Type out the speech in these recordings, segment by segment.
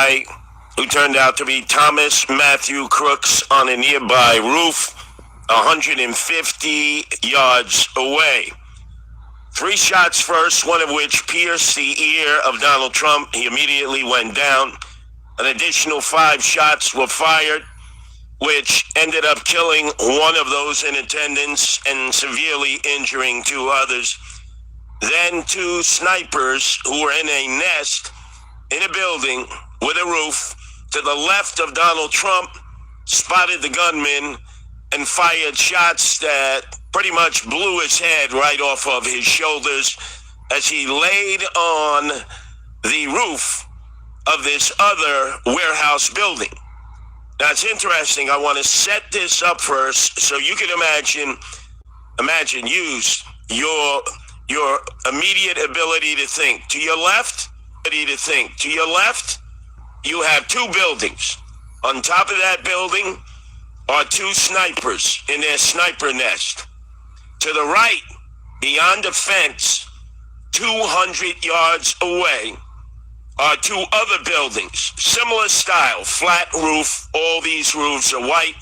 guy who turned out to be Thomas Matthew Crooks on a nearby roof, 150 yards away. 3 shots first, one of which pierced the ear of Donald Trump. He immediately went down. An additional 5 shots were fired, which ended up killing one of those in attendance and severely injuring 2 others. Then 2 snipers who were in a nest in a building with a roof to the left of Donald Trump spotted the gunman and fired shots that pretty much blew his head right off of his shoulders as he laid on the roof of this other warehouse building. Now, it's interesting. I want to set this up first so you can use your immediate ability to think. To your left, you have 2 buildings. On top of that building are 2 snipers in their sniper nest. To the right, beyond a fence, 200 yards away, are 2 other buildings, similar style, flat roof. All these roofs are white.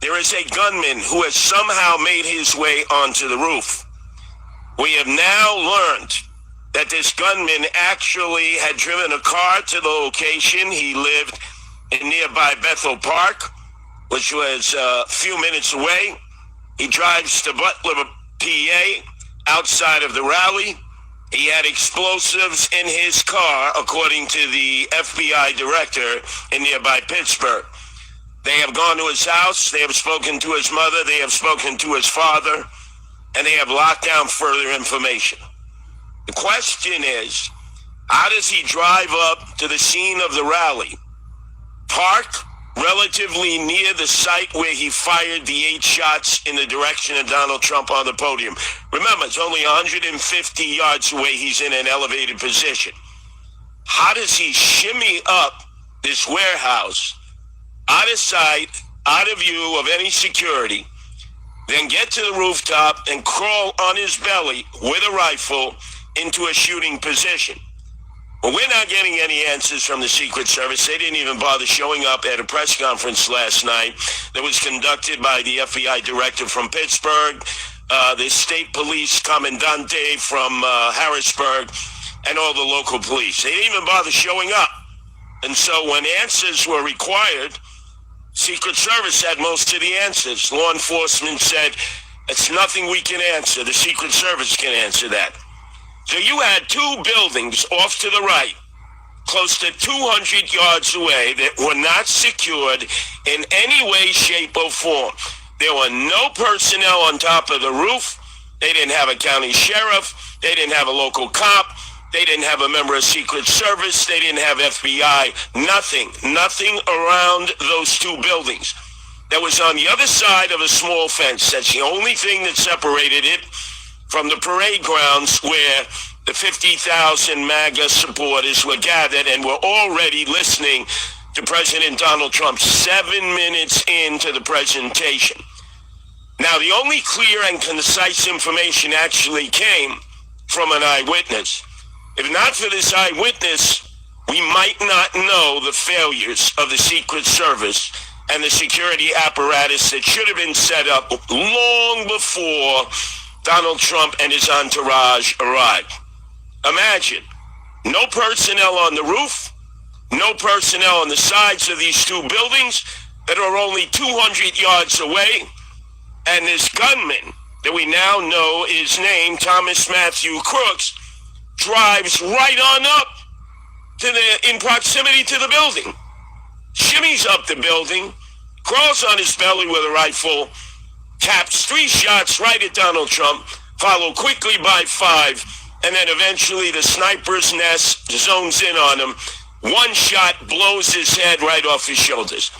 There is a gunman who has somehow made his way onto the roof. We have now learned that this gunman actually had driven a car to the location. He lived in nearby Bethel Park, which was a few minutes away. He drives to Butler, PA, outside of the rally. He had explosives in his car, according to the FBI director in nearby Pittsburgh. They have gone to his house. They have spoken to his mother. They have spoken to his father. And they have locked down further information. The question is, how does he drive up to the scene of the rally, park relatively near the site where he fired the 8 shots in the direction of Donald Trump on the podium? Remember, it's only 150 yards away. He's in an elevated position. How does he shimmy up this warehouse, out of sight, out of view of any security, then get to the rooftop and crawl on his belly with a rifle into a shooting position? Well, we're not getting any answers from the Secret Service. They didn't even bother showing up at a press conference last night that was conducted by the FBI director from Pittsburgh, the state police commandante from Harrisburg, and all the local police. They didn't even bother showing up. And so when answers were required, Secret Service had most of the answers. Law enforcement said, it's nothing we can answer. The Secret Service can answer that. So you had 2 buildings off to the right, close to 200 yards away, that were not secured in any way, shape, or form. There were no personnel on top of the roof. They didn't have a county sheriff. They didn't have a local cop. They didn't have a member of Secret Service. They didn't have FBI. Nothing around those 2 buildings. That was on the other side of a small fence. That's the only thing that separated it from the parade grounds where the 50,000 MAGA supporters were gathered and were already listening to President Donald Trump 7 minutes into the presentation. Now, the only clear and concise information actually came from an eyewitness. If not for this eyewitness, we might not know the failures of the Secret Service and the security apparatus that should have been set up long before Donald Trump and his entourage arrived. Imagine, no personnel on the roof, no personnel on the sides of these 2 buildings that are only 200 yards away, and this gunman that we now know is named Thomas Matthew Crooks drives right on up to in proximity to the building, shimmies up the building, crawls on his belly with a rifle, taps 3 shots right at Donald Trump, followed quickly by 5, and then eventually the sniper's nest zones in on him. 1 shot blows his head right off his shoulders.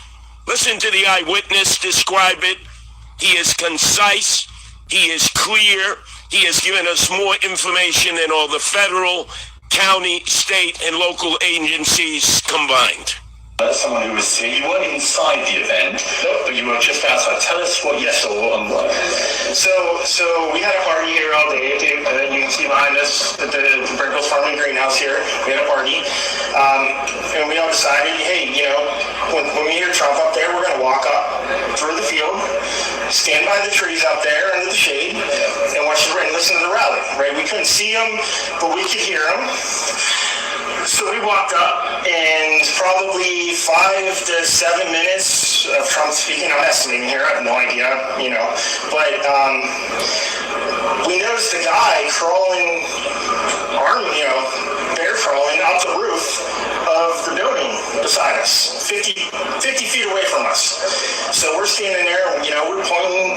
Listen to the eyewitness describe it. He is concise. He is clear. He has given us more information than all the federal, county, state, and local agencies combined. Someone who was here. You weren't inside the event, but you were just outside. Tell us what you saw and what. So we had a party here all day. You can see behind us at the Brinkles Farm and Greenhouse here. We had a party, and we all decided, hey, when we hear Trump up there, we're going to walk up through the field, stand by the trees out there under the shade, and listen to the rally. Right? We couldn't see them, but we could hear them. So we walked up, and probably 5 to 7 minutes of Trump speaking. I'm estimating here. I have no idea, But we noticed a guy crawling, bear crawling out the roof of the building beside us, 50 feet away from us. So we're standing there, we're pointing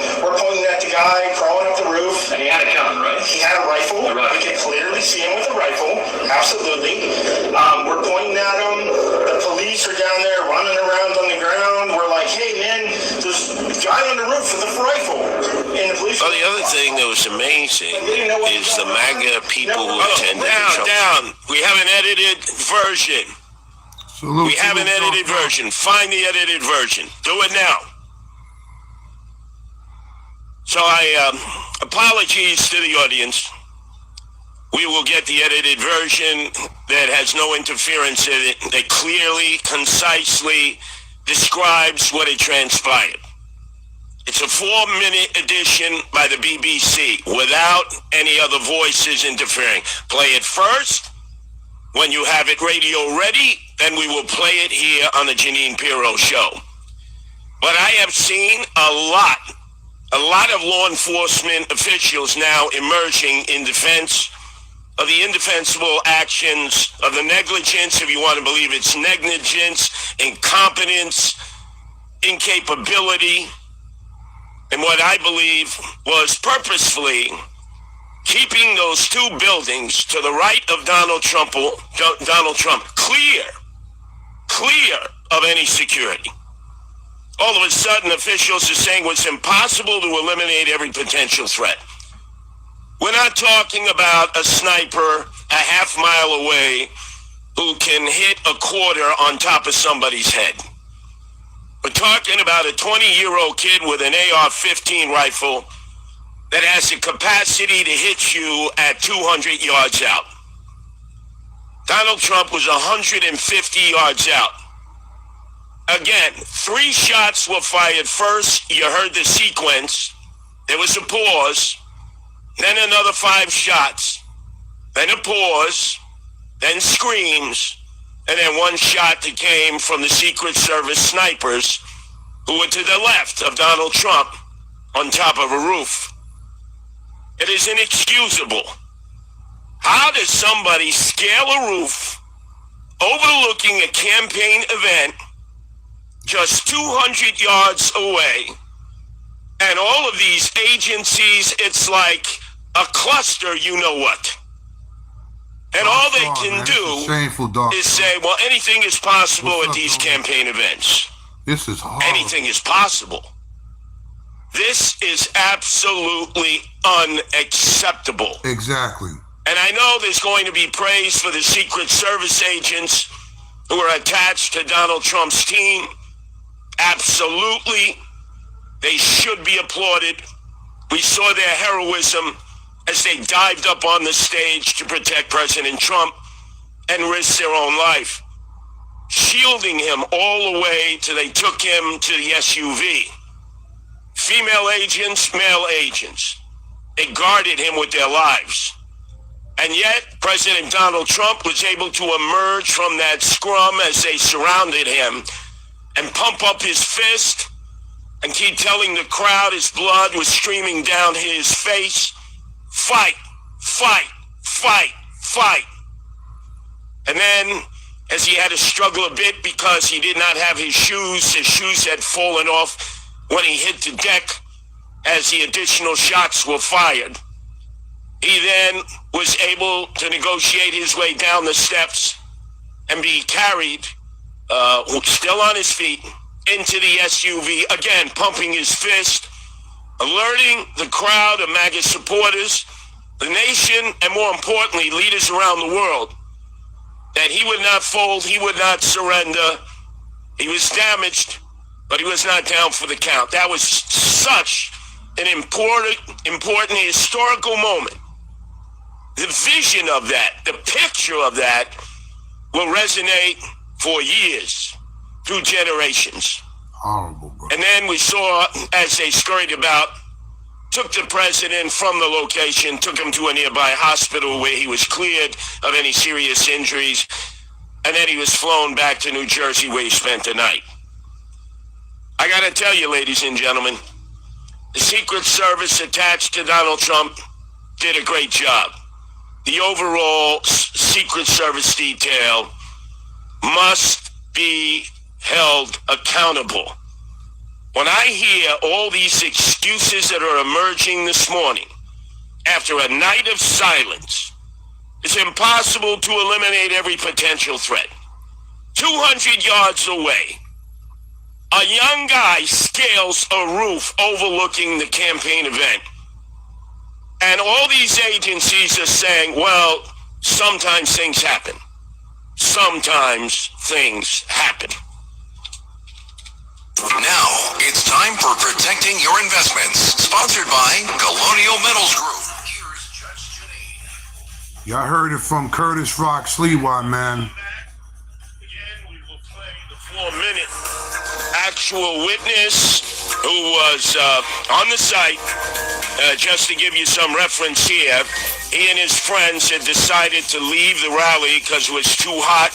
at the guy crawling up the roof. And he had a gun, right? He had a rifle. Right. We could clearly see him with a rifle. Absolutely. We're pointing at him. The police are down there running around on the ground. We're like, hey, man, there's a guy on the roof with a rifle. And the police. Well, the other thing that was amazing is the MAGA people who attended. Down. We have an edited version. We have an edited version. Find the edited version. Do it now. So apologies to the audience. We will get the edited version that has no interference in it, that clearly, concisely describes what it transpired. It's a 4-minute edition by the BBC without any other voices interfering. Play it first. When you have it radio ready, then we will play it here on the Janine Pirro Show. But I have seen a lot of law enforcement officials now emerging in defense of the indefensible actions of the negligence, if you want to believe it's negligence, incompetence, incapability, and what I believe was purposefully keeping those two buildings to the right of Donald Trump clear of any security. All of a sudden, officials are saying it's impossible to eliminate every potential threat. We're not talking about a sniper a half mile away who can hit a quarter on top of somebody's head. We're talking about a 20-year-old kid with an AR-15 rifle that has the capacity to hit you at 200 yards out. Donald Trump was 150 yards out. Again, 3 shots were fired. First, you heard the sequence. There was a pause. Then another 5 shots. Then a pause. Then screams. And then 1 shot that came from the Secret Service snipers who were to the left of Donald Trump on top of a roof. It is inexcusable. How does somebody scale a roof overlooking a campaign event just 200 yards away, and all of these agencies, it's like a cluster, you know what? And all they can do is say, well, anything is possible at these campaign events. This is hard. Anything is possible. This is absolutely unacceptable. Exactly. And I know there's going to be praise for the Secret Service agents who are attached to Donald Trump's team. Absolutely. They should be applauded. We saw their heroism as they dived up on the stage to protect President Trump and risk their own life, shielding him all the way till they took him to the SUV. Female agents, male agents. They guarded him with their lives. And yet, President Donald Trump was able to emerge from that scrum as they surrounded him and pump up his fist and keep telling the crowd his blood was streaming down his face. Fight, fight, fight, fight. And then, as he had to struggle a bit because he did not have his shoes had fallen off when he hit the deck as the additional shots were fired. He then was able to negotiate his way down the steps and be carried, still on his feet, into the SUV, again, pumping his fist, alerting the crowd of MAGA supporters, the nation, and more importantly, leaders around the world, that he would not fold, he would not surrender, He was damaged, but he was not down for the count. That was such an important historical moment. The vision of that, the picture of that will resonate for years, through generations. Horrible, bro. And then we saw, as they scurried about, took the president from the location, took him to a nearby hospital where he was cleared of any serious injuries, and then he was flown back to New Jersey where he spent the night. I gotta tell you, ladies and gentlemen, the Secret Service attached to Donald Trump did a great job. The overall Secret Service detail must be held accountable. When I hear all these excuses that are emerging this morning, after a night of silence, it's impossible to eliminate every potential threat. 200 yards away, a young guy scales a roof overlooking the campaign event. And all these agencies are saying, well, sometimes things happen. Sometimes things happen. Now, it's time for Protecting Your Investments, sponsored by Colonial Metals Group. Here's Judge Janine. Y'all heard it from Curtis Rock Sliwa, man. Again, we will play the 4-minute actual witness who was on the site. Just to give you some reference here, he and his friends had decided to leave the rally because it was too hot.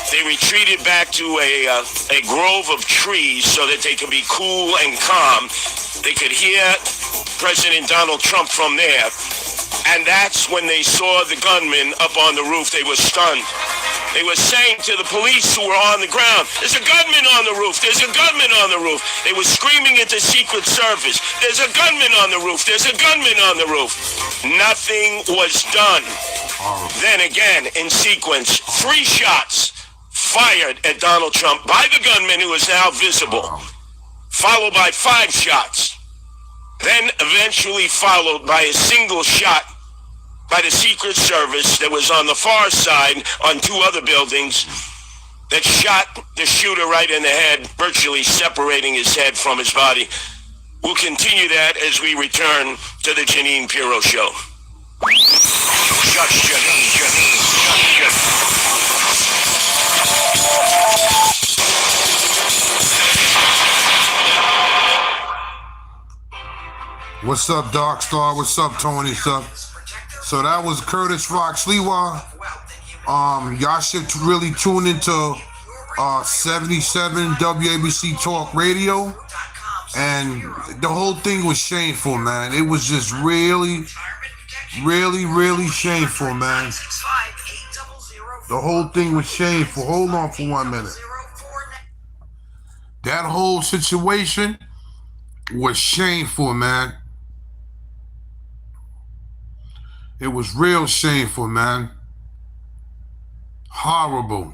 They retreated back to a grove of trees so that they could be cool and calm. They could hear President Donald Trump from there. And that's when they saw the gunman up on the roof. They were stunned. They were saying to the police who were on the ground, there's a gunman on the roof, there's a gunman on the roof. They were screaming at the Secret Service, there's a gunman on the roof, there's a gunman on the roof. Nothing was done. Then again, in sequence, 3 shots fired at Donald Trump by the gunman who is now visible, followed by 5 shots. Then eventually followed by a single shot by the Secret Service that was on the far side on 2 other buildings that shot the shooter right in the head, virtually separating his head from his body. We'll continue that as we return to the Janine Pirro Show. Judge Janine. What's up, Dark Star? What's up, Tony? What's up? So that was Curtis Rock Sliwa. Y'all should really tune into 77 WABC Talk Radio. And the whole thing was shameful, man. It was just really, really, really shameful, man. The whole thing was shameful. Hold on for 1 minute. That whole situation was shameful, man. It was real shameful, man. Horrible.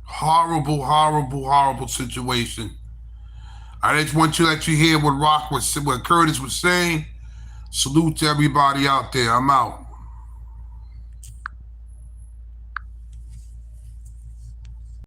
Horrible, horrible, horrible situation. I just want to let you hear what Curtis was saying. Salute to everybody out there. I'm out.